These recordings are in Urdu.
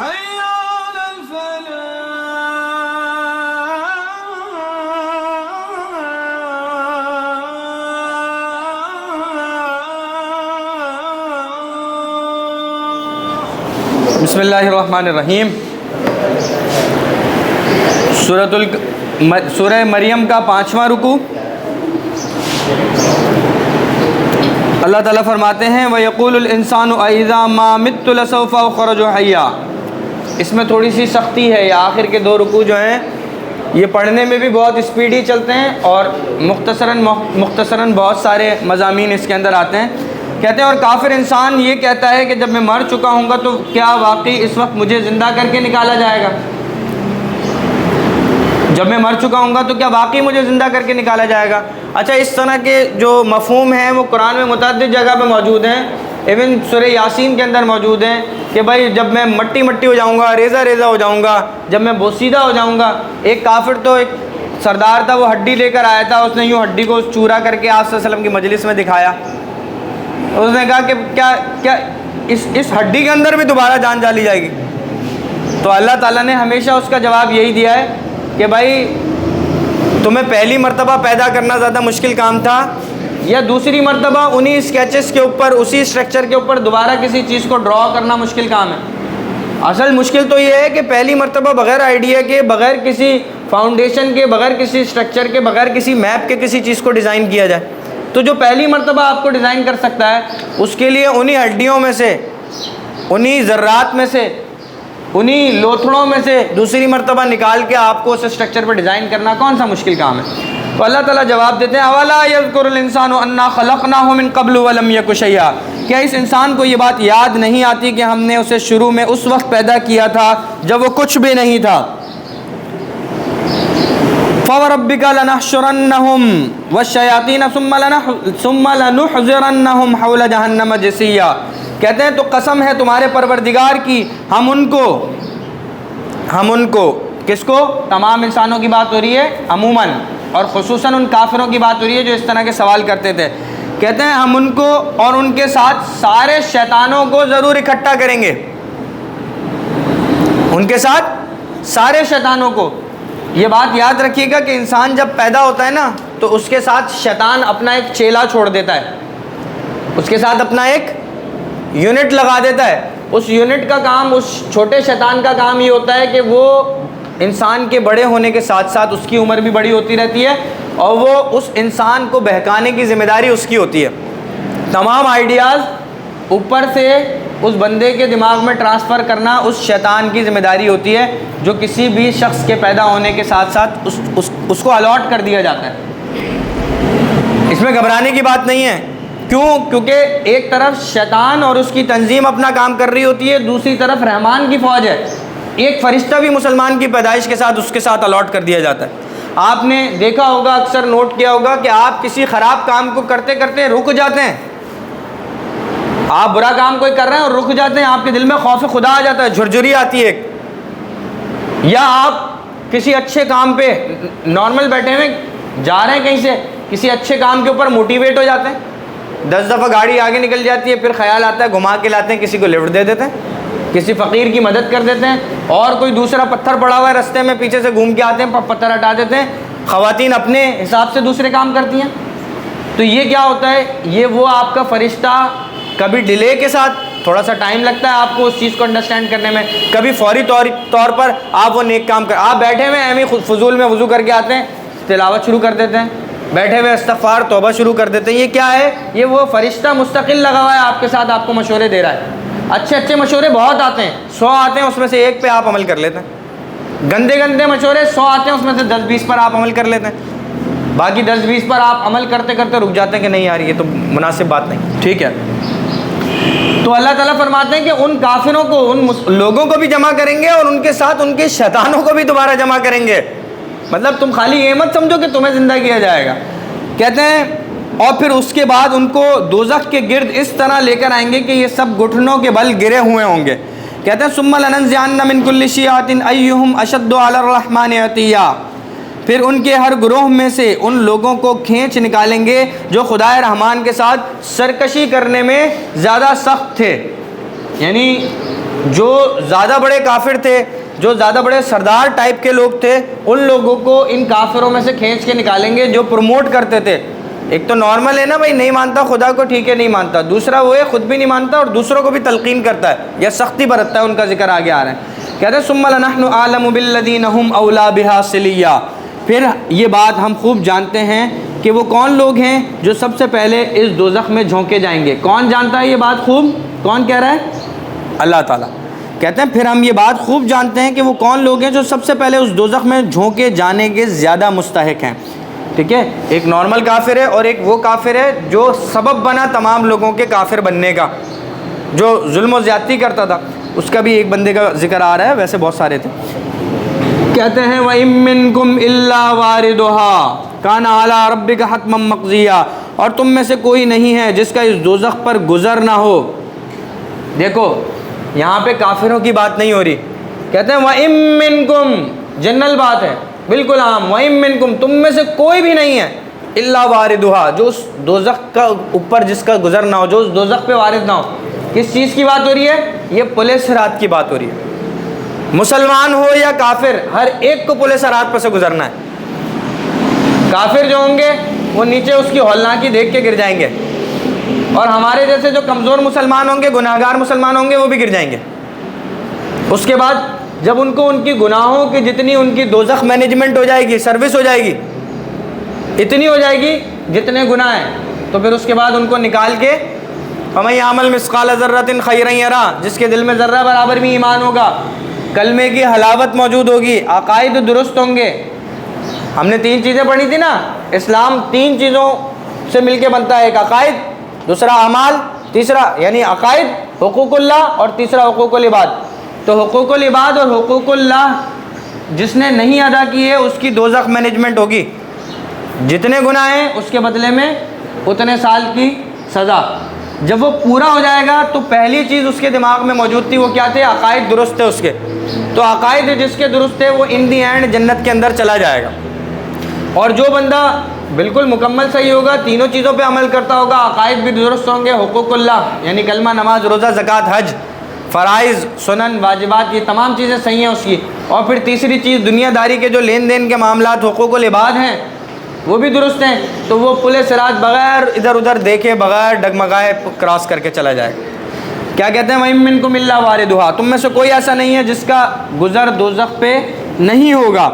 حي على الفلاح. بسم اللہ الرحمن الرحیم. سورہ مریم کا 5واں رکوع. اللہ تعالیٰ فرماتے ہیں وَيَقُولُ الْإِنسَانُ أَإِذَا مَا مِتُّ لَسَوْفَ أُخْرَجُ حَيًّا. اس میں تھوڑی سی سختی ہے. یہ آخر کے 2 رکوع جو ہیں یہ پڑھنے میں بھی بہت اسپیڈی چلتے ہیں اور مختصراً بہت سارے مضامین اس کے اندر آتے ہیں. کہتے ہیں اور کافر انسان یہ کہتا ہے کہ جب میں مر چکا ہوں گا تو کیا واقعی اس وقت مجھے زندہ کر کے نکالا جائے گا؟ جب میں مر چکا ہوں گا تو کیا واقعی مجھے زندہ کر کے نکالا جائے گا؟ اچھا، اس طرح کے جو مفہوم ہیں وہ قرآن میں متعدد جگہ پہ موجود ہیں. ایون سورہ یاسین کے اندر موجود ہیں کہ بھائی جب میں مٹی ہو جاؤں گا، ریزہ ہو جاؤں گا، جب میں بوسیدہ ہو جاؤں گا. ایک کافر تو ایک سردار تھا، وہ ہڈی لے کر آیا تھا. اس نے یوں ہڈی کو چورا کر کے آپ صلی اللہ علیہ وسلم کی مجلس میں دکھایا. اس نے کہا کہ کیا اس ہڈی کے اندر بھی دوبارہ جان ڈالی جائے گی؟ تو اللہ تعالیٰ نے ہمیشہ اس کا جواب یہی دیا ہے کہ بھائی تمہیں پہلی مرتبہ پیدا کرنا زیادہ مشکل کام تھا یا دوسری مرتبہ انہی اسکیچز کے اوپر، اسی اسٹرکچر کے اوپر دوبارہ کسی چیز کو ڈرا کرنا مشکل کام ہے؟ اصل مشکل تو یہ ہے کہ پہلی مرتبہ بغیر آئیڈیا کے، بغیر کسی فاؤنڈیشن کے، بغیر کسی اسٹرکچر کے، بغیر کسی میپ کے کسی چیز کو ڈیزائن کیا جائے. تو جو پہلی مرتبہ آپ کو ڈیزائن کر سکتا ہے اس کے لیے انہی ہڈیوں میں سے، انہی ذرات میں سے، انہی لوتھڑوں میں سے دوسری مرتبہ نکال کے آپ کو اس اسٹرکچر پر ڈیزائن کرنا کون سا مشکل کام ہے؟ تو اللہ تعالیٰ جواب دیتے ہیں اولا یذکر الانسان انا خلقناہ من قبل ولم یک شیئا. کیا اس انسان کو یہ بات یاد نہیں آتی کہ ہم نے اسے شروع میں اس وقت پیدا کیا تھا جب وہ کچھ بھی نہیں تھا؟ فَوَرَبِّكَ لَنَحْشُرَنَّهُمْ وَالشَّيَاطِينَ ثُمَّ لَنُحْضِرَنَّهُمْ حَوْلَ جَهَنَّمَ جِثِيًّا. کہتے ہیں تو قسم ہے تمہارے پروردگار کی، ہم ان کو کس کو؟ تمام انسانوں کی بات ہو رہی ہے عموماً، اور خصوصاً ان کافروں کی بات ہو رہی ہے جو اس طرح کے سوال کرتے تھے. کہتے ہیں ہم ان کو اور ان کے ساتھ سارے شیطانوں کو ضرور اکٹھا کریں گے. ان کے ساتھ سارے شیطانوں کو. یہ بات یاد رکھیے گا کہ انسان جب پیدا ہوتا ہے نا تو اس کے ساتھ شیطان اپنا ایک چیلا چھوڑ دیتا ہے، اس کے ساتھ اپنا ایک یونٹ لگا دیتا ہے. اس یونٹ کا کام، اس چھوٹے شیطان کا کام یہ ہوتا ہے کہ وہ انسان کے بڑے ہونے کے ساتھ ساتھ اس کی عمر بھی بڑی ہوتی رہتی ہے اور وہ اس انسان کو بہکانے کی ذمہ داری اس کی ہوتی ہے. تمام آئیڈیاز اوپر سے اس بندے کے دماغ میں ٹرانسفر کرنا اس شیطان کی ذمہ داری ہوتی ہے جو کسی بھی شخص کے پیدا ہونے کے ساتھ ساتھ اس کو الاٹ کر دیا جاتا ہے. اس میں گھبرانے کی بات نہیں ہے. کیونکہ ایک طرف شیطان اور اس کی تنظیم اپنا کام کر رہی ہوتی ہے، دوسری طرف رحمان کی فوج ہے. ایک فرشتہ بھی مسلمان کی پیدائش کے ساتھ اس کے ساتھ الاٹ کر دیا جاتا ہے. آپ نے دیکھا ہوگا، اکثر نوٹ کیا ہوگا کہ آپ کسی خراب کام کو کرتے کرتے رک جاتے ہیں. آپ برا کام کوئی کر رہے ہیں اور رک جاتے ہیں، آپ کے دل میں خوف خدا آ جاتا ہے، جھرجھری آتی ہے. یا آپ کسی اچھے کام پہ نارمل بیٹھے ہوئے جا رہے ہیں کہیں سے، کسی اچھے کام کے اوپر موٹیویٹ ہو جاتے ہیں، 10 دفعہ گاڑی آگے نکل جاتی ہے، پھر خیال آتا ہے گھما کے لاتے ہیں، کسی کو لفٹ دے دیتے ہیں، کسی فقیر کی مدد کر دیتے ہیں، اور کوئی دوسرا پتھر پڑا ہوا ہے رستے میں پیچھے سے گھوم کے آتے ہیں، پتھر ہٹا دیتے ہیں. خواتین اپنے حساب سے دوسرے کام کرتی ہیں. تو یہ کیا ہوتا ہے؟ یہ وہ آپ کا فرشتہ کبھی ڈیلے کے ساتھ، تھوڑا سا ٹائم لگتا ہے آپ کو اس چیز کو انڈرسٹینڈ کرنے میں، کبھی فوری طور پر آپ وہ نیک کام آپ بیٹھے ہوئے ایم ہی فضول میں وضو کر کے آتے ہیں، تلاوت شروع کر دیتے ہیں، بیٹھے ہوئے استغفار توبہ شروع کر دیتے ہیں. یہ کیا ہے؟ یہ وہ فرشتہ مستقل لگا ہوا ہے آپ کے ساتھ، آپ کو مشورے دے رہا ہے. اچھے مشورے بہت آتے ہیں، 100 آتے ہیں، اس میں سے ایک پہ آپ عمل کر لیتے ہیں. گندے مشورے 100 آتے ہیں، اس میں سے 10-20 پر آپ عمل کر لیتے ہیں. باقی 10-20 پر آپ عمل کرتے کرتے رک جاتے ہیں کہ نہیں یار یہ تو مناسب بات نہیں. ٹھیک ہے، تو اللہ تعالیٰ فرماتے ہیں کہ ان کافروں کو، ان لوگوں کو بھی جمع کریں گے اور ان کے ساتھ ان کے شیطانوں کو بھی دوبارہ جمع کریں گے. مطلب تم خالی یہ مت سمجھو کہ تمہیں زندہ کیا جائے گا. کہتے ہیں اور پھر اس کے بعد ان کو دوزخ کے گرد اس طرح لے کر آئیں گے کہ یہ سب گھٹنوں کے بل گرے ہوئے ہوں گے. کہتے ہیں ثم لننزعن من كل شيعة ايهم اشد على الرحمن عتيا. پھر ان کے ہر گروہ میں سے ان لوگوں کو کھینچ نکالیں گے جو خدائے رحمان کے ساتھ سرکشی کرنے میں زیادہ سخت تھے. یعنی جو زیادہ بڑے کافر تھے، جو زیادہ بڑے سردار ٹائپ کے لوگ تھے، ان لوگوں کو ان کافروں میں سے کھینچ کے نکالیں گے جو پروموٹ کرتے تھے. ایک تو نارمل ہے نا بھائی، نہیں مانتا خدا کو، ٹھیک ہے نہیں مانتا. دوسرا وہ ہے خود بھی نہیں مانتا اور دوسروں کو بھی تلقین کرتا ہے یا سختی برتتا ہے. ان کا ذکر آگے آ رہا ہے. کہتے ہیں ثم لنحن اعلم بالذین هم اولی بها صلیا. پھر یہ بات ہم خوب جانتے ہیں کہ وہ کون لوگ ہیں جو سب سے پہلے اس دوزخ میں جھونکے جائیں گے. کون جانتا ہے یہ بات خوب؟ کون کہہ رہا ہے؟ اللہ تعالیٰ. کہتے ہیں پھر ہم یہ بات خوب جانتے ہیں کہ وہ کون لوگ ہیں جو سب سے پہلے اس دوزخ میں جھونکے جانے کے زیادہ مستحق ہیں. ٹھیک ہے، ایک نارمل کافر ہے اور ایک وہ کافر ہے جو سبب بنا تمام لوگوں کے کافر بننے کا، جو ظلم و زیادتی کرتا تھا. اس کا بھی ایک بندے کا ذکر آ رہا ہے، ویسے بہت سارے تھے. کہتے ہیں وَإِن مِّنكُمْ إِلَّا وَارِدُهَا كَانَ عَلَىٰ رَبِّكَ حَتْمًا مَّقْضِيًّا. اور تم میں سے کوئی نہیں ہے جس کا اس دوزخ پر گزر نہ ہو. دیکھو یہاں پہ کافروں کی بات نہیں ہو رہی. کہتے ہیں وَإِن مِّنكُمْ، جنرل بات ہے بالکل عام. وَإِن مِّنكُمْ، تم میں سے کوئی بھی نہیں ہے، إِلَّا وَارِدُهَا، جو اس دوزخ کا اوپر جس کا گزر نہ ہو، جو اس دوزخ پہ وارد نہ ہو. کس چیز کی بات ہو رہی ہے؟ یہ پل صراط کی بات ہو رہی ہے. مسلمان ہو یا کافر، ہر ایک کو پل صراط پر سے گزرنا ہے. کافر جو ہوں گے وہ نیچے اس کی ہولناکی دیکھ کے گر جائیں گے، اور ہمارے جیسے جو کمزور مسلمان ہوں گے، گناہگار مسلمان ہوں گے، وہ بھی گر جائیں گے. اس کے بعد جب ان کو ان کی گناہوں کی جتنی ان کی دوزخ مینجمنٹ ہو جائے گی، سروس ہو جائے گی، اتنی ہو جائے گی جتنے گناہ ہیں، تو پھر اس کے بعد ان کو نکال کے فَمَن يَعْمَلْ مِثْقَالَ ذَرَّةٍ خَيْرًا يَرَهُ، جس کے دل میں ذرہ برابر بھی ایمان ہوگا، کلمے کی حلاوت موجود ہوگی، عقائد درست ہوں گے. ہم نے 3 چیزیں پڑھی تھی نا. اسلام 3 چیزوں سے مل کے بنتا ہے. ایک عقائد، دوسرا اعمال، تیسرا یعنی عقائد، حقوق اللہ، اور تیسرا حقوق العباد. تو حقوق العباد اور حقوق اللہ جس نے نہیں ادا کیے اس کی دوزخ مینجمنٹ ہوگی. جتنے گناہ ہیں اس کے بدلے میں اتنے سال کی سزا. جب وہ پورا ہو جائے گا تو پہلی چیز اس کے دماغ میں موجود تھی وہ کیا تھے؟ عقائد درست تھے اس کے. تو عقائد جس کے درست تھے وہ ان دی اینڈ جنت کے اندر چلا جائے گا. اور جو بندہ بالکل مکمل صحیح ہوگا، تینوں چیزوں پہ عمل کرتا ہوگا، عقائد بھی درست ہوں گے، حقوق اللہ یعنی کلمہ، نماز، روزہ، زکوٰۃ، حج، فرائض، سنن، واجبات، یہ تمام چیزیں صحیح ہیں اس کی. اور پھر تیسری چیز دنیا داری کے جو لین دین کے معاملات، حقوق العباد ہیں، وہ بھی درست ہیں. تو وہ پل صراط بغیر ادھر ادھر دیکھے، بغیر ڈگمگائے کراس کر کے چلا جائے گا. کیا کہتے ہیں وَإِن مِّنكُمْ إِلَّا وَارِدُهَا، تم میں سے کوئی ایسا نہیں ہے جس کا گزر دوزخ پہ نہیں ہوگا.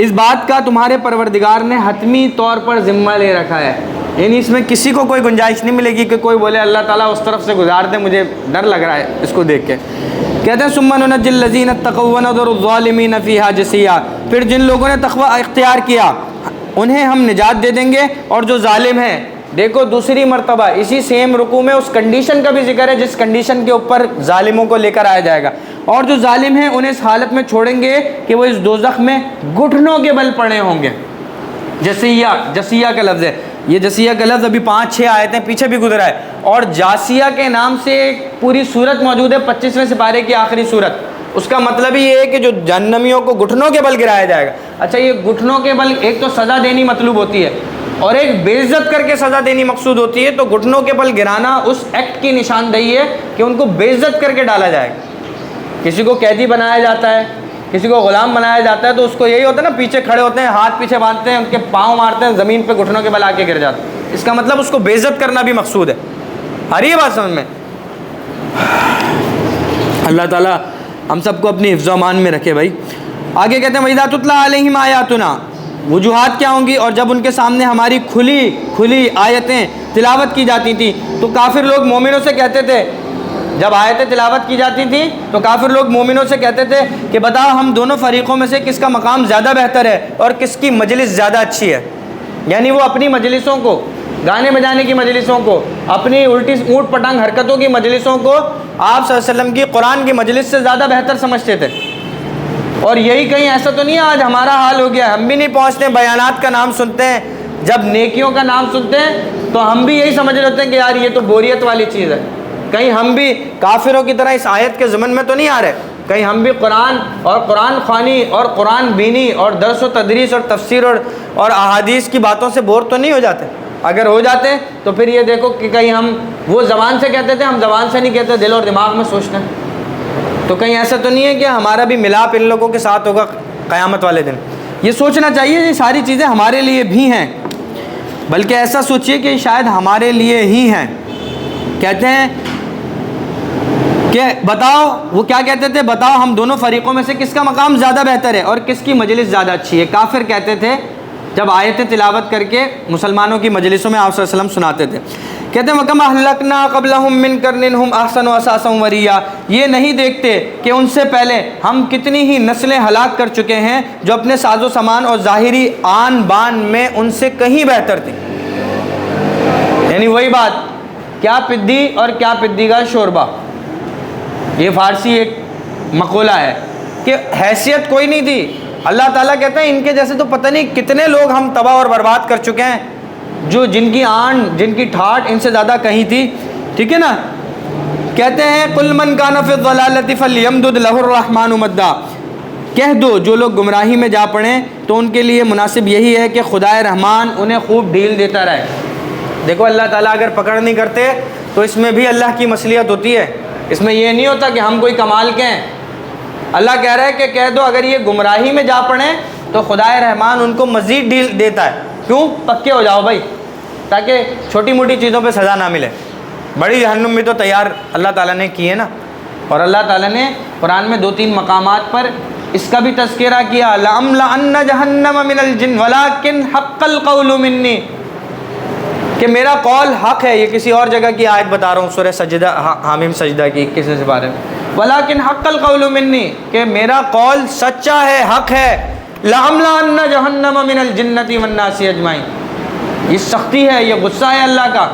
اس بات کا تمہارے پروردگار نے حتمی طور پر ذمہ لے رکھا ہے. یعنی اس میں کسی کو کوئی گنجائش نہیں ملے گی کہ کوئی بولے اللہ تعالیٰ اس طرف سے گزار دے، مجھے ڈر لگ رہا ہے اس کو دیکھ کے. کہتے ہیں ثُمَّ نُنَجِّي الَّذِينَ اتَّقَوْا وَنَذَرُ الظَّالِمِينَ فِيهَا جِثِيًّا، پھر جن لوگوں نے تقوی اختیار کیا انہیں ہم نجات دے دیں گے، اور جو ظالم ہیں، دیکھو دوسری مرتبہ اسی سیم رکوع میں اس کنڈیشن کا بھی ذکر ہے جس کنڈیشن کے اوپر ظالموں کو لے کر آیا جائے گا. اور جو ظالم ہیں انہیں اس حالت میں چھوڑیں گے کہ وہ اس دوزخ میں گھٹنوں کے بل پڑے ہوں گے. جسیہ کا لفظ ہے یہ. جسیہ کا لفظ ابھی 5-6 آیتیں پیچھے بھی گزرا ہے. اور جاسیہ کے نام سے ایک پوری سورت موجود ہے 25ویں سپارے کی آخری سورت. اس کا مطلب ہی یہ ہے کہ جو جہنمیوں کو گھٹنوں کے بل گرایا جائے گا. اچھا، یہ گھٹنوں کے بل، ایک تو سزا دینی مطلوب ہوتی ہے اور ایک بے عزت کر کے سزا دینی مقصود ہوتی ہے. تو گھٹنوں کے بل گرانا اس ایکٹ کی نشاندہی ہے کہ ان کو بے عزت کر کے ڈالا جائے گا. کسی کو قیدی بنایا جاتا ہے، کسی کو غلام بنایا جاتا ہے، تو اس کو یہی ہوتا ہے نا، پیچھے کھڑے ہوتے ہیں، ہاتھ پیچھے باندھتے ہیں، ان کے پاؤں مارتے ہیں، زمین پہ گھٹنوں کے بل آ کے گر جاتے ہیں. اس کا مطلب اس کو بے عزت کرنا بھی مقصود ہے. آ رہی ہے بات سمجھ میں؟ اللہ تعالیٰ ہم سب کو اپنی حفظ و امان میں رکھے. بھائی آگے کہتے ہیں وَإِذَا تُتْلَىٰ عَلَيْهِمْ آيَاتُنَا، وجوہات کیا ہوں گی؟ اور جب ان کے سامنے ہماری کھلی آیتیں تلاوت کی جاتی تھیں تو کافر لوگ مومنوں سے کہتے تھے، جب آیتیں تلاوت کی جاتی تھیں تو کافر لوگ مومنوں سے کہتے تھے کہ بتاؤ ہم دونوں فریقوں میں سے کس کا مقام زیادہ بہتر ہے اور کس کی مجلس زیادہ اچھی ہے. یعنی وہ اپنی مجلسوں کو، گانے بجانے کی مجلسوں کو، اپنی الٹی اونٹ پٹانگ حرکتوں کی مجلسوں کو آپ صلی اللہ علیہ وسلم کی قرآن کی مجلس سے زیادہ بہتر سمجھتے تھے. اور یہی کہیں ایسا تو نہیں ہے آج ہمارا حال ہو گیا، ہم بھی نہیں پہنچتے، بیانات کا نام سنتے ہیں، جب نیکیوں کا نام سنتے ہیں تو ہم بھی یہی سمجھ رہے ہوتے ہیں کہ یار یہ تو بوریت والی چیز ہے. کہیں ہم بھی کافروں کی طرح اس آیت کے ضمن میں تو نہیں آ رہے، کہیں ہم بھی قرآن اور قرآن خوانی اور قرآن بینی اور درس و تدریس اور تفسیر اور احادیث کی باتوں سے بور تو نہیں ہو جاتے؟ اگر ہو جاتے تو پھر یہ دیکھو کہ کہیں ہم وہ زبان سے کہتے تھے، ہم زبان سے نہیں کہتے، دل اور دماغ میں سوچتے ہیں. تو کہیں ایسا تو نہیں ہے کہ ہمارا بھی ملاپ ان لوگوں کے ساتھ ہوگا قیامت والے دن؟ یہ سوچنا چاہیے یہ ساری چیزیں ہمارے لیے بھی ہیں، بلکہ ایسا سوچیے کہ شاید ہمارے لیے ہی ہیں۔ کہتے ہیں کہ بتاؤ، وہ کیا کہتے تھے، بتاؤ ہم دونوں فریقوں میں سے کس کا مقام زیادہ بہتر ہے اور کس کی مجلس زیادہ اچھی ہے؟ کافر کہتے تھے جب آیتیں تلاوت کر کے مسلمانوں کی مجلسوں میں آپ صلی اللہ علیہ وسلم سناتے تھے، کہتے ہیں وَكَمْ أَهْلَكْنَا قَبْلَهُمْ مِنْ قَرْنٍ هُمْ أَحْسَنُ أَثَاثًا وَرِئًّا، یہ نہیں دیکھتے کہ ان سے پہلے ہم کتنی ہی نسلیں ہلاک کر چکے ہیں جو اپنے ساز و سامان اور ظاہری آن بان میں ان سے کہیں بہتر تھی۔ یعنی وہی بات، کیا پدی اور کیا پدی کا شوربہ، یہ فارسی ایک مقولہ ہے کہ حیثیت کوئی نہیں تھی۔ اللہ تعالیٰ کہتے ہیں ان کے جیسے تو پتہ نہیں کتنے لوگ ہم تباہ اور برباد کر چکے ہیں، جو جن کی آن جن کی ٹھاٹ ان سے زیادہ کہیں تھی، ٹھیک ہے نا۔ کہتے ہیں قُلْ مَنْ كَانَ فِي الضَّلَالَةِ فَلْيَمْدُدْ لَهُ الرَّحْمَنُ مَدًّا، کہہ دو جو لوگ گمراہی میں جا پڑیں تو ان کے لیے مناسب یہی ہے کہ خدائے رحمان انہیں خوب ڈھیل دیتا رہے۔ دیکھو اللہ تعالیٰ اگر پکڑ نہیں کرتے تو اس میں بھی اللہ کی مصلحت ہوتی ہے، اس میں یہ نہیں ہوتا کہ ہم کوئی کمال کے ہیں۔ اللہ کہہ رہا ہے کہ کہہ دو اگر یہ گمراہی میں جا پڑیں تو خدائے رحمان ان کو مزید ڈھیل دیتا ہے۔ کیوں؟ پکے ہو جاؤ بھائی، تاکہ چھوٹی موٹی چیزوں پہ سزا نہ ملے۔ بڑی جہنم بھی تو تیار اللہ تعالیٰ نے کی ہے نا، اور اللہ تعالیٰ نے قرآن میں 2-3 مقامات پر اس کا بھی تذکرہ کیا، لَأَمْلَأَنَّ جَهَنَّمَ مِنَ الْجِنِّ وَلَكِنْ حَقَّ الْقَوْلُ مِنِّي، کہ میرا قول حق ہے۔ یہ کسی اور جگہ کی آیت بتا رہا ہوں، سورہ سجدہ حامیم سجدہ کی 21 سے بارے میں، وَلَكِنْ حَقَّ الْقَوْلُ مِنِّي، کہ میرا قول سچا ہے، حق ہے۔ لَأَمْلَأَنَّ جَهَنَّمَ مِنَ الْجِنَّةِ وَالنَّاسِ أَجْمَعِينَ، یہ سختی ہے، یہ غصہ ہے اللہ کا،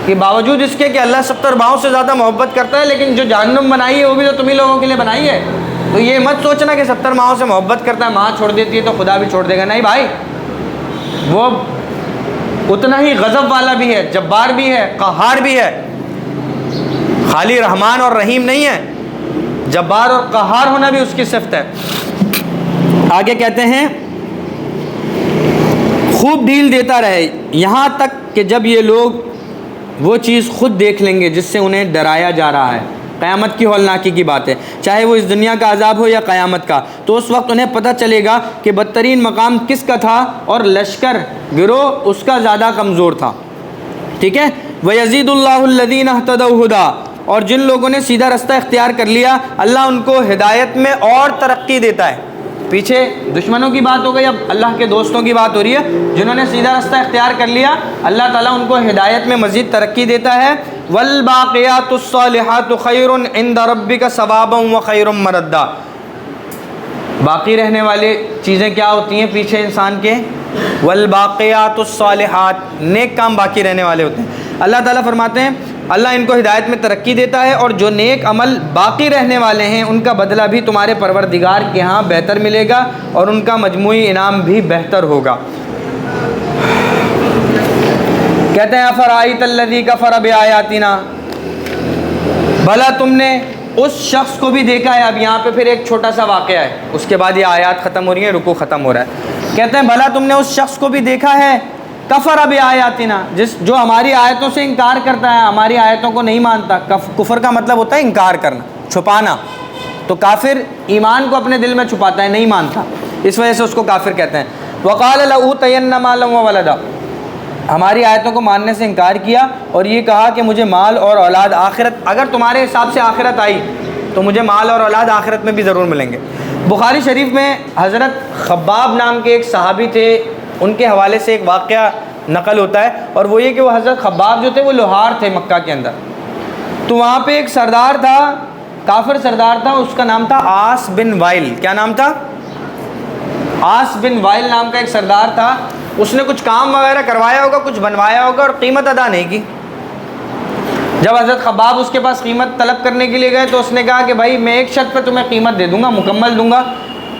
کہ باوجود اس کے کہ اللہ 70 بھاؤں سے زیادہ محبت کرتا ہے، لیکن جو جہنم بنائی ہے وہ بھی تو تمہیں لوگوں کے لیے بنائی ہے۔ تو یہ مت سوچنا کہ 70 ماؤں سے محبت کرتا ہے، ماں چھوڑ دیتی ہے تو خدا بھی چھوڑ دے گا، نہیں بھائی، وہ اتنا ہی غضب والا بھی ہے، جبار بھی ہے، قہار بھی ہے، خالی رحمان اور رحیم نہیں ہے، جبار اور قہار ہونا بھی اس کی صفت ہے۔ آگے کہتے ہیں خوب ڈھیل دیتا رہے یہاں تک کہ جب یہ لوگ وہ چیز خود دیکھ لیں گے جس سے انہیں ڈرایا جا رہا ہے، قیامت کی ہولناکی کی بات ہے، چاہے وہ اس دنیا کا عذاب ہو یا قیامت کا، تو اس وقت انہیں پتہ چلے گا کہ بدترین مقام کس کا تھا اور لشکر گروہ اس کا زیادہ کمزور تھا، ٹھیک ہے۔ وَيَزِيدُ اللَّهُ الَّذِينَ اهْتَدَوْا هُدًى، اور جن لوگوں نے سیدھا رستہ اختیار کر لیا اللہ ان کو ہدایت میں اور ترقی دیتا ہے۔ پیچھے دشمنوں کی بات ہو گئی، اب اللہ کے دوستوں کی بات ہو رہی ہے، جنہوں نے سیدھا رستہ اختیار کر لیا اللہ تعالیٰ ان کو ہدایت میں مزید ترقی دیتا ہے۔ وَالْبَاقِيَاتُ الصَّالِحَاتُ خَيْرٌ عِندَ رَبِّكَ ثَوَابًا وَخَيْرٌ مَرَدًّا، باقی رہنے والی چیزیں کیا ہوتی ہیں پیچھے انسان کے؟ والباقیات الصالحات، نیک کام باقی رہنے والے ہوتے ہیں۔ اللہ تعالیٰ فرماتے ہیں اللہ ان کو ہدایت میں ترقی دیتا ہے، اور جو نیک عمل باقی رہنے والے ہیں ان کا بدلہ بھی تمہارے پروردگار کے ہاں بہتر ملے گا اور ان کا مجموعی انعام بھی بہتر ہوگا۔ کہتے ہیں افرأیت الذی کفر بآیاتنا، بھلا تم نے اس شخص کو بھی دیکھا ہے؟ اب یہاں پہ پھر ایک چھوٹا سا واقعہ ہے، اس کے بعد یہ آیات ختم ہو رہی ہیں، رکوع ختم ہو رہا ہے۔ کہتے ہیں بھلا تم نے اس شخص کو بھی دیکھا ہے کفر بآیاتنا، جو ہماری آیتوں سے انکار کرتا ہے، ہماری آیتوں کو نہیں مانتا۔ کفر کا مطلب ہوتا ہے انکار کرنا، چھپانا، تو کافر ایمان کو اپنے دل میں چھپاتا ہے، نہیں مانتا، اس وجہ سے اس کو کافر کہتے ہیں۔ وقال لأوتین مالا وولدا، ہماری آیتوں کو ماننے سے انکار کیا اور یہ کہا کہ مجھے مال اور اولاد آخرت، اگر تمہارے حساب سے آخرت آئی تو مجھے مال اور اولاد آخرت میں بھی ضرور ملیں گے۔ بخاری شریف میں حضرت خباب نام کے ایک صحابی تھے، ان کے حوالے سے ایک واقعہ نقل ہوتا ہے، اور وہ یہ کہ وہ حضرت خباب جو تھے وہ لوہار تھے مکہ کے اندر، تو وہاں پہ ایک سردار تھا، کافر سردار تھا، اس کا نام تھا عاص بن وائل۔ کیا نام تھا؟ عاص بن وائل نام کا ایک سردار تھا، اس نے کچھ کام وغیرہ کروایا ہوگا، کچھ بنوایا ہوگا اور قیمت ادا نہیں کی۔ جب حضرت خباب اس کے پاس قیمت طلب کرنے کے لیے گئے تو اس نے کہا کہ بھائی میں ایک شرط پہ تمہیں قیمت دے دوں گا، مکمل دوں گا،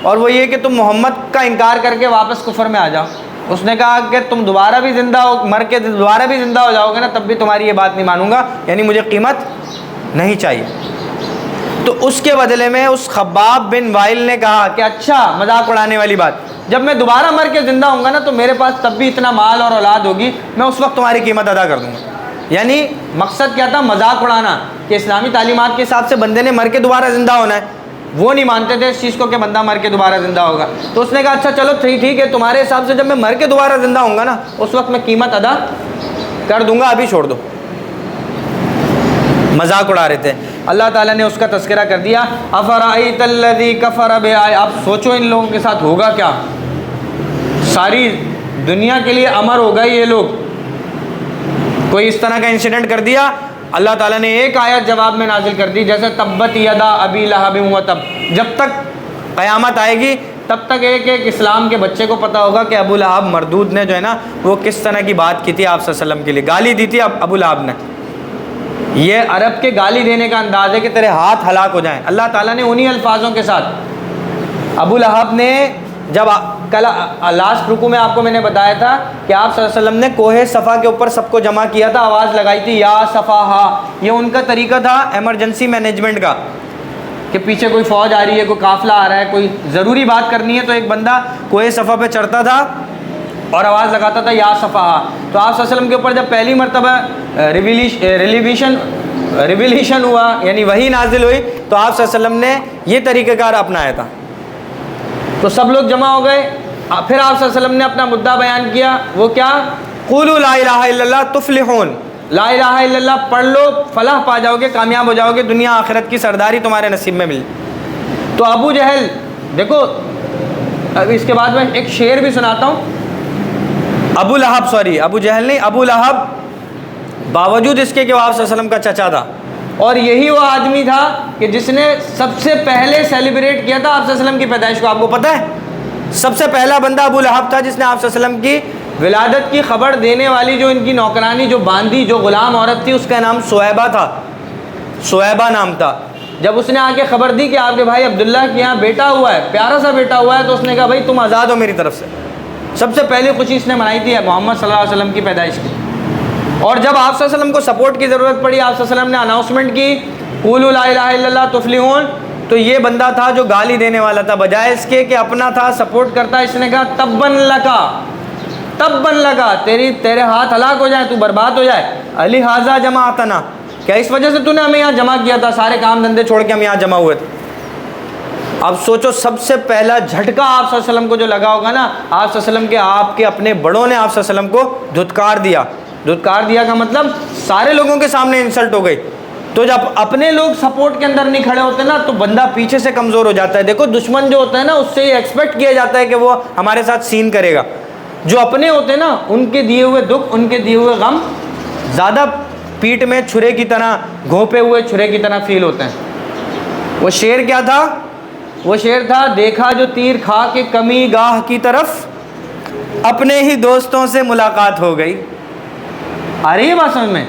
اور وہ یہ کہ تم محمد کا انکار کر کے واپس کفر میں آ جاؤ۔ اس نے کہا کہ تم دوبارہ بھی زندہ ہو، مر کے دوبارہ بھی زندہ ہو جاؤ گے نا، تب بھی تمہاری یہ بات نہیں مانوں گا، یعنی مجھے قیمت نہیں چاہیے۔ تو اس کے بدلے میں اس خباب بن وائل نے کہا کہ اچھا، مذاق اڑانے والی بات، جب میں دوبارہ مر کے زندہ ہوں گا نا تو میرے پاس تب بھی اتنا مال اور اولاد ہوگی، میں اس وقت تمہاری قیمت ادا کر دوں گا۔ یعنی مقصد کیا تھا؟ مذاق اڑانا، کہ اسلامی تعلیمات کے حساب سے بندے نے مر کے دوبارہ زندہ ہونا ہے. وہ نہیں مانتے تھے اس چیز کو کہ بندہ مر کے دوبارہ زندہ ہوگا. تو اس نے کہا اچھا چلو ٹھیک ہے, تمہارے حساب سے جب میں مر کے دوبارہ زندہ ہوں گا نا اس وقت میں قیمت ادا کر دوں گا, ابھی چھوڑ دو. مذاق اڑا رہے تھے. اللہ تعالیٰ نے اس کا تذکرہ کر دیا, افرأیت الذی کفر بآیات. آپ سوچو ان لوگوں کے ساتھ ہوگا کیا, ساری دنیا کے لیے امر ہو گئے یہ لوگ. کوئی اس طرح کا انسیڈنٹ کر دیا, اللہ تعالیٰ نے ایک آیت جواب میں نازل کر دی, جیسے تبت یدا ابی لہب وتب. جب تک قیامت آئے گی تب تک ایک ایک اسلام کے بچے کو پتہ ہوگا کہ ابو لہب مردود نے جو ہے نا وہ کس طرح کی بات کی تھی آپ صلی اللہ علیہ وسلم کے لیے, گالی دی تھی ابو لہب نے. یہ عرب کے گالی دینے کا انداز ہے کہ تیرے ہاتھ ہلاک ہو جائیں. اللہ تعالیٰ نے انہی الفاظوں کے ساتھ ابو لہب نے, جب کل لاسٹ رکوع میں آپ کو میں نے بتایا تھا کہ آپ صلی اللہ علیہ وسلم نے کوہ صفا کے اوپر سب کو جمع کیا تھا, آواز لگائی تھی یا صفاہا. یہ ان کا طریقہ تھا ایمرجنسی مینجمنٹ کا, کہ پیچھے کوئی فوج آ رہی ہے, کوئی قافلہ آ رہا ہے, کوئی ضروری بات کرنی ہے, تو ایک بندہ کوہ صفا پہ چڑھتا تھا اور آواز لگاتا تھا یا صفاہا. تو آپ صلی اللہ علیہ وسلم کے اوپر جب پہلی مرتبہ ریویلیشن ہوا, یعنی وحی نازل ہوئی, تو آپ صلی اللہ علیہ وسلم نے یہ طریقہ کار اپنایا تھا. تو سب لوگ جمع ہو گئے. پھر آپ صلی اللہ علیہ وسلم نے اپنا مدعا بیان کیا, وہ کیا, قولوا لا الہ الا اللہ تفلحون. لا الہ الا اللہ پڑھ لو, فلاح پا جاؤ گے, کامیاب ہو جاؤ گے, دنیا آخرت کی سرداری تمہارے نصیب میں مل. تو ابو جہل دیکھو, اب اس کے بعد میں ایک شعر بھی سناتا ہوں. ابو جہل نہیں, ابو لہب باوجود اس کے کہ وہ آپ صلی اللہ علیہ وسلم کا چچا تھا, اور یہی وہ آدمی تھا کہ جس نے سب سے پہلے سیلیبریٹ کیا تھا آپ صلی اللہ علیہ وسلم کی پیدائش کو. آپ کو پتہ ہے سب سے پہلا بندہ ابو لہب تھا جس نے آپ صلی اللہ علیہ وسلم کی ولادت کی خبر دینے والی جو ان کی نوکرانی, جو باندی, جو غلام عورت تھی, اس کا نام سویبہ تھا. سویبہ نام تھا. جب اس نے آ کے خبر دی کہ آپ کے بھائی عبداللہ کے یہاں بیٹا ہوا ہے, پیارا سا بیٹا ہوا ہے, تو اس نے کہا بھائی تم آزاد ہو میری طرف سے. سب سے پہلی خوشی اس نے منائی تھی محمد صلی اللہ علیہ وسلم کی پیدائش کی. اور جب آپ صلی اللہ علیہ وسلم کو سپورٹ کی ضرورت پڑی, آپ صلی اللہ علیہ وسلم نے اناؤنسمنٹ کی قولوا لا الہ الا اللہ تفلحون, تو یہ بندہ تھا جو گالی دینے والا تھا, بجائے اس کے کہ اپنا تھا سپورٹ کرتا. اس نے کہا تبن لگا, تیرے ہاتھ ہلاک ہو جائیں, تو برباد ہو جائے. علی حاضہ جماعتنا, کیا اس وجہ سے تو نے ہمیں یہاں جمع کیا تھا, سارے کام دھندے چھوڑ کے ہم یہاں جمع ہوئے تھے. اب سوچو سب سے پہلا جھٹکا آپ صلی اللہ علیہ وسلم کو جو لگا ہوگا نا, آپ صلی اللہ علیہ وسلم کے آپ کے اپنے بڑوں نے آپ صلی اللہ علیہ وسلم کو دھتکار دیا. دھتکار دیا کا مطلب سارے لوگوں کے سامنے انسلٹ ہو گئی. تو جب اپنے لوگ سپورٹ کے اندر نہیں کھڑے ہوتے نا تو بندہ پیچھے سے کمزور ہو جاتا ہے. دیکھو دشمن جو ہوتا ہے نا اس سے یہ ایکسپیکٹ کیا جاتا ہے کہ وہ ہمارے ساتھ سین کرے گا. جو اپنے ہوتے ہیں نا ان کے دیے ہوئے دکھ, ان کے دیے ہوئے غم زیادہ پیٹ میں چھرے کی طرح, گھونپے ہوئے چھرے کی طرح فیل ہوتے ہیں. وہ شعر کیا تھا, وہ شعر تھا, دیکھا جو تیر کھا کے کمی گاہ کی طرف, اپنے ہی دوستوں سے ملاقات ہو گئی. آ رہی ہے بات سمجھ میں؟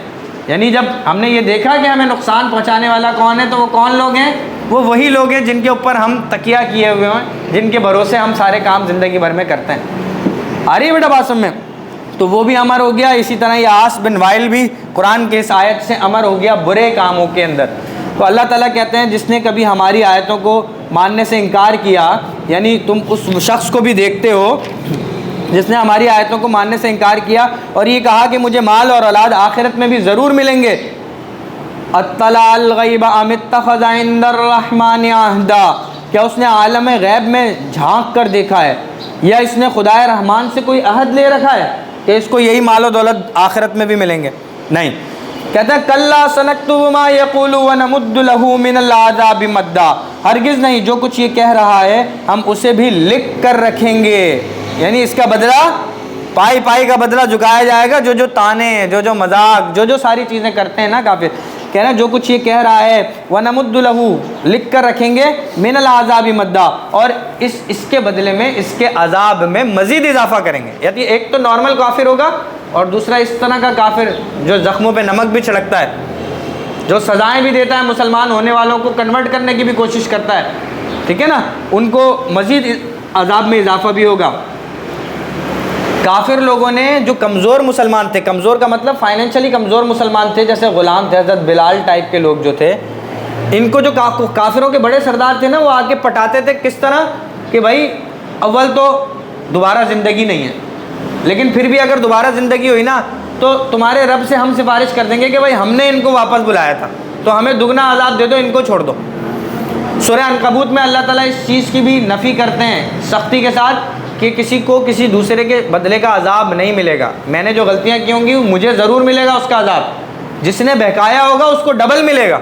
یعنی جب ہم نے یہ دیکھا کہ ہمیں نقصان پہنچانے والا کون ہے, تو وہ کون لوگ ہیں, وہ وہی لوگ ہیں جن کے اوپر ہم تکیہ کیے ہوئے ہیں, جن کے بھروسے ہم سارے کام زندگی بھر میں کرتے ہیں. آ رہی ہے بیٹا بات سمجھ میں؟ تو وہ بھی امر ہو گیا. اسی طرح یہ عاص بن وائل بھی قرآن کے اس آیت سے امر ہو گیا برے کاموں کے اندر. تو اللہ تعالیٰ کہتے ہیں جس نے کبھی ہماری آیتوں کو ماننے سے انکار کیا, یعنی تم اس شخص کو بھی دیکھتے ہو جس نے ہماری آیتوں کو ماننے سے انکار کیا اور یہ کہا کہ مجھے مال اور اولاد آخرت میں بھی ضرور ملیں گے. اطلع الغیب ام اتخذ عند الرحمن عہدا, کیا اس نے عالم غیب میں جھانک کر دیکھا ہے یا اس نے خدائے رحمان سے کوئی عہد لے رکھا ہے کہ اس کو یہی مال و دولت آخرت میں بھی ملیں گے؟ نہیں. کہتا ہے کلا سنکتب ما یقول ونمد له من العذاب مدا, ہرگز نہیں, جو کچھ یہ کہہ رہا ہے ہم اسے بھی لکھ کر رکھیں گے. یعنی اس کا بدلہ پائی پائی کا بدلہ چکایا جائے گا. جو تانے, جو مذاق, جو ساری چیزیں کرتے ہیں نا کافر, کہنا جو کچھ یہ کہہ رہا ہے وَنَمُدُّ لَهُ, لکھ کر رکھیں گے, مِنَ الْعَذَابِ مَدًّا, اور اس کے بدلے میں اس کے عذاب میں مزید اضافہ کریں گے. یعنی ایک تو نارمل کافر ہوگا اور دوسرا اس طرح کا کافر جو زخموں پہ نمک بھی چھڑکتا ہے, جو سزائیں بھی دیتا ہے, مسلمان ہونے والوں کو کنورٹ کرنے کی بھی کوشش کرتا ہے, ٹھیک ہے نا, ان کو مزید عذاب میں اضافہ بھی ہوگا. کافر لوگوں نے جو کمزور مسلمان تھے, کمزور کا مطلب فائنینشلی کمزور مسلمان تھے, جیسے غلام تھے, حضرت بلال ٹائپ کے لوگ جو تھے, ان کو جو کافروں کے بڑے سردار تھے نا, وہ آ کے پٹاتے تھے. کس طرح کہ بھائی اول تو دوبارہ زندگی نہیں ہے, لیکن پھر بھی اگر دوبارہ زندگی ہوئی نا تو تمہارے رب سے ہم سفارش کر دیں گے کہ بھائی ہم نے ان کو واپس بلایا تھا, تو ہمیں دگنا عذاب دے دو، ان کو چھوڑ دو۔ سورہ عنکبوت میں اللہ تعالیٰ اس چیز کی بھی نفی کرتے ہیں سختی کے ساتھ کہ کسی کو کسی دوسرے کے بدلے کا عذاب نہیں ملے گا، میں نے جو غلطیاں کی ہوں گی مجھے ضرور ملے گا اس کا عذاب، جس نے بہکایا ہوگا اس کو ڈبل ملے گا،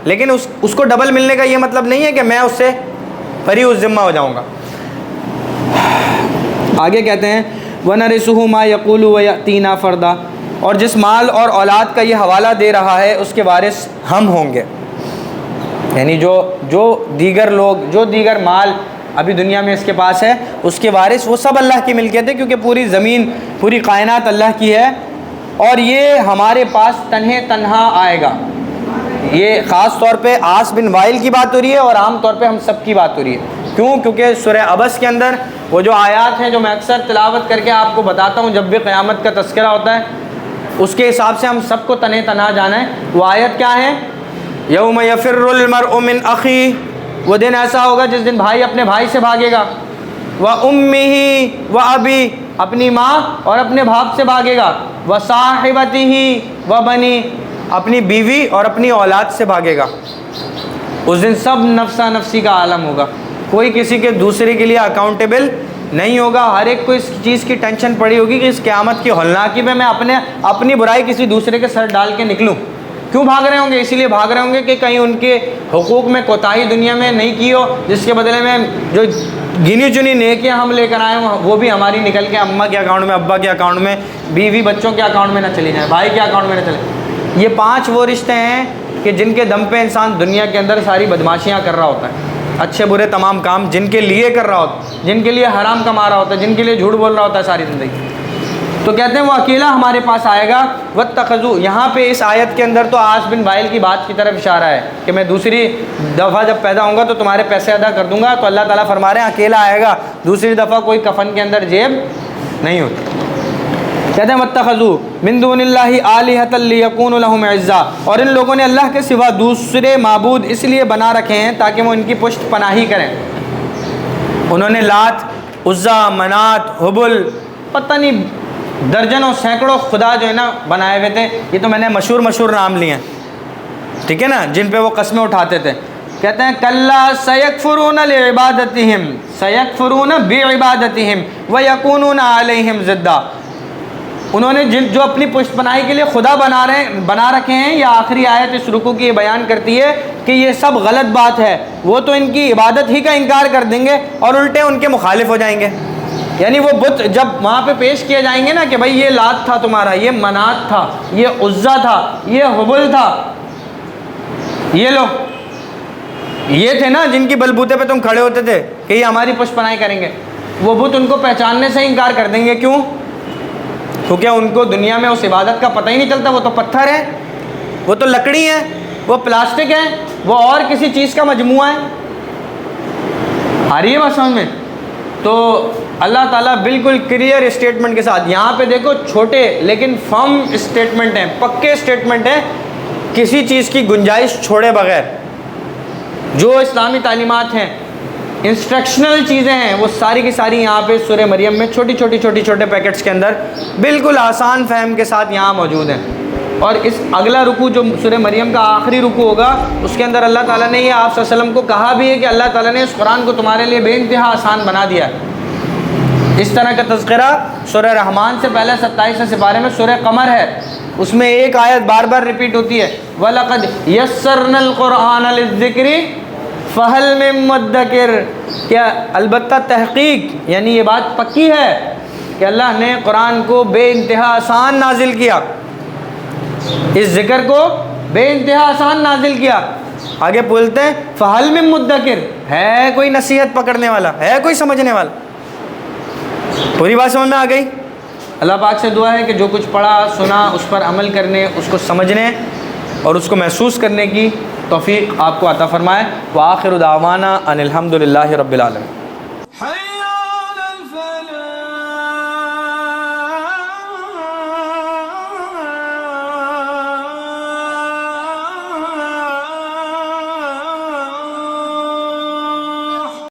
لیکن اس کو ڈبل ملنے کا یہ مطلب نہیں ہے کہ میں اس سے بری ذمہ ہو جاؤں گا۔ آگے کہتے ہیں وَنَرِثُهُ مَا يَقُولُ وَيَأْتِينَا فَرْدًا، اور جس مال اور اولاد کا یہ حوالہ دے رہا ہے اس کے وارث ہم ہوں گے، یعنی جو دیگر لوگ، جو دیگر مال ابھی دنیا میں اس کے پاس ہے، اس کے وارث وہ سب اللہ کی ملکیت ہے، کیونکہ پوری زمین، پوری کائنات اللہ کی ہے، اور یہ ہمارے پاس تنہا آئے گا۔ یہ خاص طور پہ عاص بن وائل کی بات ہو رہی ہے اور عام طور پہ ہم سب کی بات ہو رہی ہے۔ کیوں؟ کیونکہ سورہ عبس کے اندر وہ جو آیات ہیں جو میں اکثر تلاوت کر کے آپ کو بتاتا ہوں جب بھی قیامت کا تذکرہ ہوتا ہے، اس کے حساب سے ہم سب کو تنہا جانا ہے۔ وہ آیت کیا ہے؟ یوم یفر المرء من اخیہ، وہ دن ایسا ہوگا جس دن بھائی اپنے بھائی سے بھاگے گا، وَأُمِّهِ وَأَبِيهِ، اپنی ماں اور اپنے باپ سے بھاگے گا، وَصَاحِبَتِهِ وَبَنِيهِ، اپنی بیوی اور اپنی اولاد سے بھاگے گا۔ اس دن سب نفسا نفسی کا عالم ہوگا، کوئی کسی کے دوسرے کے لیے اکاؤنٹیبل نہیں ہوگا، ہر ایک کو اس چیز کی ٹینشن پڑی ہوگی کہ اس قیامت کی ہولناکی میں اپنی برائی کسی دوسرے کے سر ڈال کے نکلوں۔ کیوں بھاگ رہے ہوں گے؟ اسی لیے بھاگ رہے ہوں گے کہ کہیں ان کے حقوق میں کوتاہی دنیا میں نہیں کی ہو، جس کے بدلے میں جو گنی چنی نیکیاں ہم لے کر آئے ہوں وہ بھی ہماری نکل کے اماں کے اکاؤنٹ میں، ابا کے اکاؤنٹ میں، بیوی بچوں کے اکاؤنٹ میں نہ چلی جائیں، بھائی کے اکاؤنٹ میں نہ چلے۔ یہ 5 وہ رشتے ہیں کہ جن کے دم پہ انسان دنیا کے اندر ساری بدماشیاں کر رہا ہوتا ہے، اچھے برے تمام کام جن کے لیے کر رہا ہوتا ہے، جن کے لیے حرام کما رہا ہوتا ہے، جن کے لیے جھوٹ بول رہا ہوتا ہے ساری زندگی۔ تو کہتے ہیں وہ اکیلا ہمارے پاس آئے گا۔ واتخذوا، یہاں پہ اس آیت کے اندر تو عاص بن وائل کی بات کی طرف اشارہ ہے کہ میں دوسری دفعہ جب پیدا ہوں گا تو تمہارے پیسے ادا کر دوں گا، تو اللہ تعالیٰ فرما رہے ہیں اکیلا آئے گا، دوسری دفعہ کوئی کفن کے اندر جیب نہیں ہوتی۔ کہتے ہیں واتخذوا من دون اللہ آلہۃ لیکونوا لہم عزا، اور ان لوگوں نے اللہ کے سوا دوسرے معبود اس لیے بنا رکھے ہیں تاکہ وہ ان کی پشت پناہی کریں۔ انہوں نے لات، عزا، منات، حبل، پتہ نہیں درجنوں سینکڑوں خدا جو ہے نا بنائے ہوئے تھے۔ یہ تو میں نے مشہور نام لیے ہیں، ٹھیک ہے نا، جن پہ وہ قسمیں اٹھاتے تھے۔ کہتے ہیں کلا سیکفرون لعبادتہم، سیکفرون بعبادتہم ویکونون علیہم ضدا، انہوں نے جو اپنی پشت پناہی کے لیے خدا بنا رکھے ہیں، یا آخری آیت اس رکوع کی یہ بیان کرتی ہے کہ یہ سب غلط بات ہے، وہ تو ان کی عبادت ہی کا انکار کر دیں گے اور الٹے ان کے مخالف ہو جائیں گے۔ یعنی وہ بت جب وہاں پہ پیش کیے جائیں گے نا کہ بھائی یہ لات تھا تمہارا، یہ منات تھا، یہ عزا تھا، یہ حبل تھا، یہ لو یہ تھے نا جن کی بلبوتے پہ تم کھڑے ہوتے تھے کہ یہ ہماری پشت پناہی کریں گے، وہ بت ان کو پہچاننے سے انکار کر دیں گے۔ کیوں؟ کیونکہ ان کو دنیا میں اس عبادت کا پتہ ہی نہیں چلتا، وہ تو پتھر ہے، وہ تو لکڑی ہے، وہ پلاسٹک ہے، وہ اور کسی چیز کا مجموعہ ہے۔ آ رہی ہے بات سمجھ میں؟ تو اللہ تعالیٰ بالکل کلیئر اسٹیٹمنٹ کے ساتھ، یہاں پہ دیکھو چھوٹے لیکن فرم اسٹیٹمنٹ ہیں، پکے اسٹیٹمنٹ ہیں، کسی چیز کی گنجائش چھوڑے بغیر۔ جو اسلامی تعلیمات ہیں، انسٹرکشنل چیزیں ہیں، وہ ساری کی ساری یہاں پہ سورہ مریم میں چھوٹے پیکٹس کے اندر بالکل آسان فہم کے ساتھ یہاں موجود ہیں۔ اور اس اگلا رکوع جو سورہ مریم کا آخری رکوع ہوگا، اس کے اندر اللہ تعالیٰ نے یہ آپ صلی اللہ علیہ وسلم کو کہا بھی ہے کہ اللہ تعالیٰ نے اس قرآن کو تمہارے لیے بے انتہا آسان بنا دیا ہے۔ اس طرح کا تذکرہ سورہ رحمان سے پہلے 27 سپارے میں سورہ قمر ہے، اس میں ایک آیت بار بار ریپیٹ ہوتی ہے، وَلَقَدْ يَسَّرْنَا الْقُرْآنَ لِلذِّكْرِ فَهَلْ مِن مُّدَّكِرٍ، کیا البتہ تحقیق، یعنی یہ بات پکی ہے کہ اللہ نے قرآن کو بے انتہا آسان نازل کیا، اس ذکر کو بے انتہا آسان نازل کیا۔ آگے بولتے ہیں فَهَلْ مِن مُّدَّكِرٍ، ہے کوئی نصیحت پکڑنے والا، ہے کوئی سمجھنے والا؟ پوری بات سمجھ میں آ گئی؟ اللہ پاک سے دعا ہے کہ جو کچھ پڑھا سنا اس پر عمل کرنے، اس کو سمجھنے اور اس کو محسوس کرنے کی توفیق آپ کو عطا فرمائے۔ وآخر دعوانا ان الحمد للہ رب العالمین۔